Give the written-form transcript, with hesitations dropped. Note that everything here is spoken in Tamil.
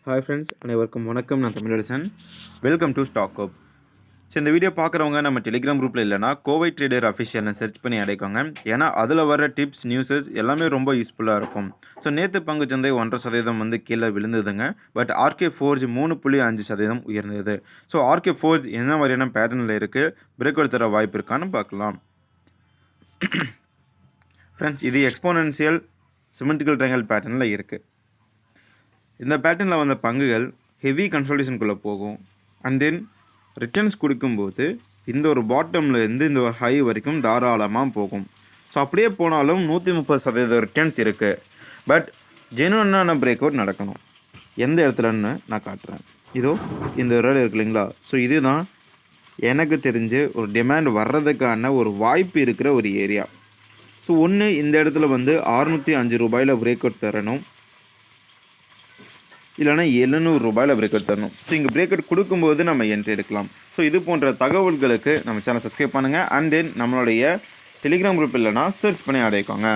ஹாய் ஃப்ரெண்ட்ஸ், அனைவருக்கும் வணக்கம். நான் Tamilarasan. Welcome to stock up. So இந்த வீடியோ பார்க்குறவங்க நம்ம டெலிகிராம் குரூப்பில் இல்லைனா கோவை ட்ரேடர் அஃபிஷியல்னு சர்ச் பண்ணி அடைக்கோங்க. ஏன்னா அதில் வர டிப்ஸ் நியூஸஸ் எல்லாமே ரொம்ப யூஸ்ஃபுல்லாக இருக்கும். ஸோ நேற்று பங்குச்சந்தை 1.5% வந்து கீழே விழுந்ததுங்க. பட் ஆர்கே ஃபோர்ஜ் 3.5% உயர்ந்தது. ஸோ ஆர்கே ஃபோர்ஜ் என்ன மாதிரியான பேட்டர்னில் இருக்குது, பிரேக் அவுட் தர வாய்ப்பு இருக்கான்னு பார்க்கலாம். ஃப்ரெண்ட்ஸ், இது எக்ஸ்போனன்சியல் சிமெண்ட்ரிக்கல் ட்ரையாங்கிள் பேட்டர்னில் இருக்குது. இந்த பேட்டர்னில் வந்த பங்குகள் ஹெவி கன்சல்டேஷனுக்குள்ளே போகும். அண்ட் தென் ரிட்டர்ன்ஸ் கொடுக்கும்போது இந்த ஒரு பாட்டமில் இருந்து இந்த ஒரு ஹை வரைக்கும் தாராளமாக போகும். ஸோ அப்படியே போனாலும் 130% ரிட்டர்ன்ஸ் இருக்குது. பட் ஜெனுவனான பிரேக் அவுட் நடக்கணும். எந்த இடத்துலன்னு நான் காட்டுறேன். இதோ இந்த ரேட் இருக்கு இல்லைங்களா? ஸோ இதுதான் எனக்கு தெரிஞ்சு ஒரு டிமாண்ட் வர்றதுக்கான ஒரு வாய்ப்பு இருக்கிற ஒரு ஏரியா. ஸோ ஒன்று இந்த இடத்துல வந்து 605 ரூபாயில் பிரேக் அவுட் தரணும், இல்லைனா 700 ரூபாயில் பிரேக் அவுட் தரணும். ஸோ இங்கே பிரேக் அவுட் கொடுக்கும்போது நம்ம என்ட்ரி எடுக்கலாம். ஸோ இது போன்ற தகவல்களுக்கு நம்ம சேனல் சப்ஸ்கிரைப் பண்ணுங்கள். அண்ட் தென் நம்மளுடைய டெலிகிராம் குரூப் இல்லைனா சர்ச் பண்ணி அடைக்கோங்க.